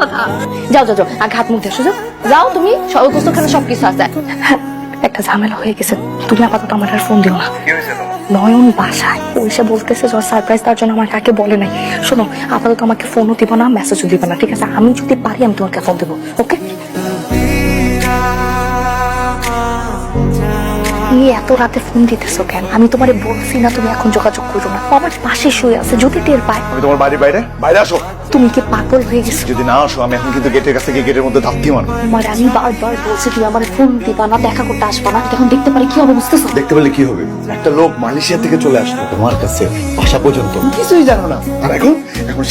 কথা। যাও যাও যাও, আগে হাত মুখ দিয়ে যাও, যাও তুমি, গোস্তখানে সবকিছু আছে। একটা ঝামেলা হয়ে গেছে, তুমি আপাতত আমার আর ফোন দিও না। নয়ন বাসায় ওইসে বলতেছে সারপ্রাইজ তার জন্য আমার কাকে বলে নাই। শোনো, আপাতত আমাকে ফোনও দিব না, মেসেজও দিব না, ঠিক আছে? আমি যদি পারি আমি তোমাকে ফোন দেবো, ওকে? তুমি এত রাতে ফোন দিতেছো কেন? আমি তোমারে বলছি না তুমি এখন যোগাযোগ করো না? আমার পাশে শুয়ে আছে, যদি টের পায়। আমি তোমার বাড়ির বাইরে বাইরে আসো। তুমি কি পাগল হয়ে গেছো? যদি না আসো আমি এখন কিন্তু গেটের কাছে গিয়ে গেটের মধ্যে ধাক্কি মারবো। তোমার আমি বারবার বলছি তুমি আমার ফোন দিবা না, দেখা করতে আসবা না, এখন দেখতে পারি কি হবে, বুঝতেছো? দেখতে পেলে কি হবে? একটা লোক মালয়েশিয়া থেকে চলে আসলো তোমার কাছে, বাসা পর্যন্ত কিছুই জানো না, আর এখন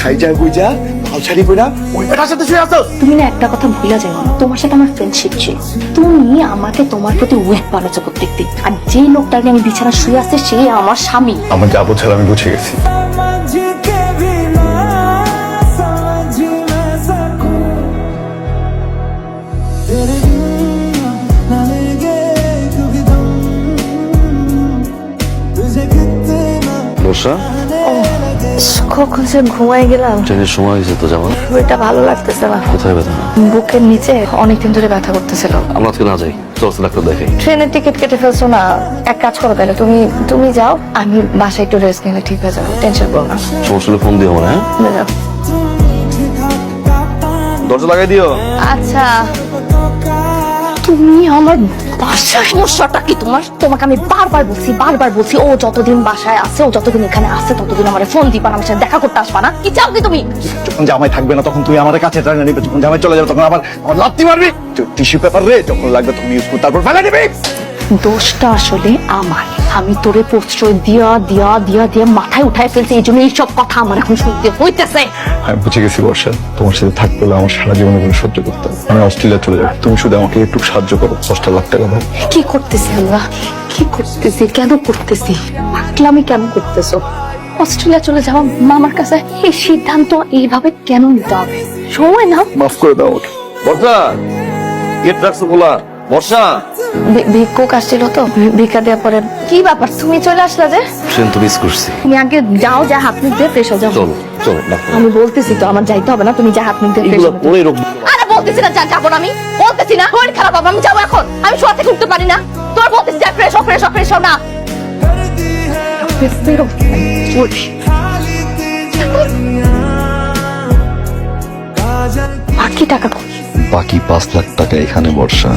সাইজা গুইজা লাল শাড়ি পরা ওই বেটার সাথে শুয়ে আছো। তুমি না একটা কথা ভুলে যাও না, তোমার সাথে আমার ফ্রেন্ডশিপ ছিল, তুমি আমাকে তোমার প্রতি ওয়েট বানাচ্ছো প্রত্যেকদিন, আর যে লোকটা নিয়ে আমি বিছানা শুয়ে আছে সে আমার স্বামী। আমার যা বোঝার আমি বুঝে গেছি। বর্ষা, কখন সে ঘুমাই গেলাম, ট্রেনের সময় হয়েছে তো যাওয়া। শরীরটা ভালো লাগতেছে না। কোথায় ব্যথা? বুকের নিচে অনেকদিন ধরে ব্যথা করতেছিল। আমরা আজকে না যাই, চল ডাক্তার দেখাই। ট্রেনের টিকিট কেটে ফেলছো না, এক কাজ করো তাহলে, তুমি যাও, আমি বাসায় একটু রেস্ট নিলে ঠিক হয়ে যাবো, টেনশন করো না। সমস্যা হলে ফোন দিও আমার। হ্যাঁ, যাও। দরজা লাগাই দিও। আচ্ছা, তুমি আমার বাসায়, সমস্যাটা কি তোমার? তোমাকে আমি বারবার বলছি ও যতদিন বাসায় আছে, ও যতদিন এখানে আছে ততদিন আমার ফোন দিবা না, আমার সাথে দেখা করতে আসবা না। কি চাও কি তুমি? যখন জামাই থাকবে না তখন তুই আমার কাছে টানা নিবে, যখন জামাই চলে যাবে তখন আমার লাত্তি মারবি। টিস্যু পেপার রে, যখন লাগবে তখন ইউজ কর, তারপর ফেলে দিবি। দোষটা আসলে আমার, আমি তোরে প্রশ্রয় দিয়া মাথায় উঠায় ফেলছি, এই জন্য এইসব কথা আমার এখন শুনতে হইতেছে। আমি বুঝে গেছি বর্ষা, তোমার সাথে থাকতে হলে আমার সারা জীবনে কোনো সহ্য করতে হবে। আমি অস্ট্রেলিয়া চলে যাবো, তুমি শুধু আমাকে একটু সাহায্য করো, 10 লাখ টাকা দাও। কি করতেছি আমরা, কি করতেছি, কেন করতেছি, পাগলামি কেন করতেছো? অস্ট্রেলিয়া চলে যাওয়া মামার কাছে, এই সিদ্ধান্ত এইভাবে কেন নিতে হবে? সময় নাও। মাফ করে দাও আমাকে। বর্ষা, গেট রাখছো খোলা। বর্ষা, ভিক্ষুক আসছিল তো, ভিক্ষা দেওয়ার পরে। কি ব্যাপার, তুমি চলে আসলা যে? ট্রেন তো মিস করছি। তুমি আগে যাও, যা হাত মুখ দিয়ে ফ্রেশ হয়ে যাও। চলো চলো ডাক্তার। আমি বলতেছি তো আমার যাইতে হবে না, তুমি যা হাত মুখ দিয়ে ফ্রেশ এগুলো হয়ে যাও। পরে রোগ। আরে বলতেছি না যা, যাবো না আমি, বলতেছি না শরীর খারাপ হবে, আমি যাবো এখন, আমি শোয়া থেকে উঠতে পারি না। তোর বলতেছি যা, ফ্রেশ হও না। বাকি টাকা কই? বাকি 5 লাখ টাকা এখানে। বর্ষা,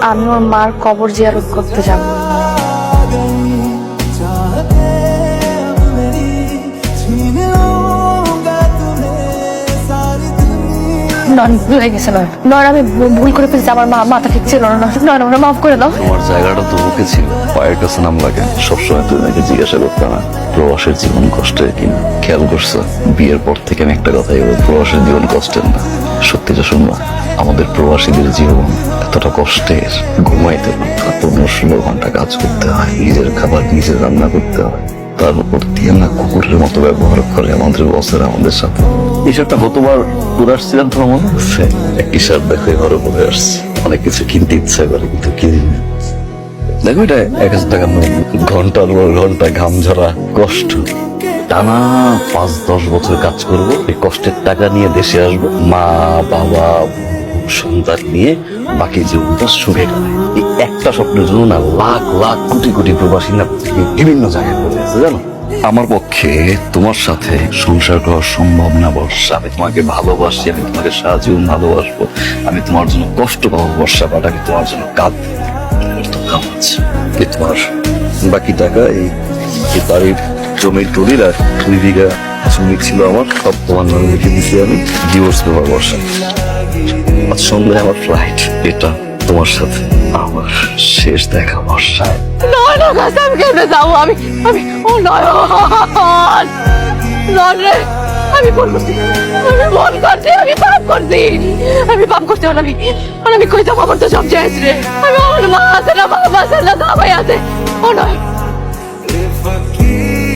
আমি ওর মার কবর জিয়ারত করতে যাব। নন ভুলে গেছে, নয় আমি ভুল করে ফেলছি, আমার মাথা ঠিক ছিল না, নয় আমরা মাফ করে দাও। তোমার জায়গাটা তো বুকে ছিল, পায়ের কাছে নাম লাগে। সবসময় তুমি আমাকে জিজ্ঞাসা করতে না প্রবাসের জীবন কষ্টের কিনা। খেয়াল করছো, বিয়ের পর থেকে আমি একটা কথাই বলি, প্রবাসের জীবন কষ্টের না। সত্যিটা শুনবা, আমাদের প্রবাসীদের জীবন এতটা কষ্টের, ঘুমাইতে পারতো 15-16 ঘন্টা কাজ করতে হয়, নিজের খাবার নিজে রান্না করতে হয়, তার উপর দিয়ে না কুকুরের মতো ব্যবহার করে আমাদের বসের আমাদের সাথে। এসবটা গতবার ঘুরে আসছিলাম, তোমার মনে আছে? একই সার দেখে ঘরে পরে আসছি, অনেক কিছু কিনতে ইচ্ছা করে কিন্তু কিনি না। দেখো, এটা 1000 টাকার নোট, ঘন্টার পর ঘন্টা ঘাম ঝরা কষ্ট, টানা 5-10 বছর কাজ করব, এই কষ্টের টাকা নিয়ে দেশে আসবো, মা বাবা সন্তান নিয়ে বাকি জীবনটা সুখে কাটে। এই একটা স্বপ্নের জন্য না লাখ লাখ কোটি কোটি প্রবাসী না বিভিন্ন জায়গায় পড়ে আছে, জানো? আমার পক্ষে তোমার সাথে সংসার করা সম্ভব না বর্ষা। আমি তোমাকে ভালোবাসি, আমি তোমাকে সারা জীবন ভালোবাসবো, আমি তোমার জন্য কষ্ট পাবো বর্ষা, বাট আমি তোমার জন্য কাঁদবো। তোমার বাকি টাকা এই বাড়ির জমির দলিল আর 2 বিঘা জমি ছিল আমার, সব তোমার নামে লিখে দিচ্ছি আমি। ডিভোর্স পেপার বর্ষা, আজ সন্ধ্যায় আমার ফ্লাইট, এটা তোমার সাথে আমার শেষ দেখা বর্ষা। নয় না কাছে আমি কেমনে যাবো, আমি ও নয় রে, আমি ভুল করছি, আমি পাপ করছি, আমি কই যাবো, আমার তো সব শেষ রে। আমি আমার মা আছে না, বাবা আছে না, সবাই আছে। ও নয়,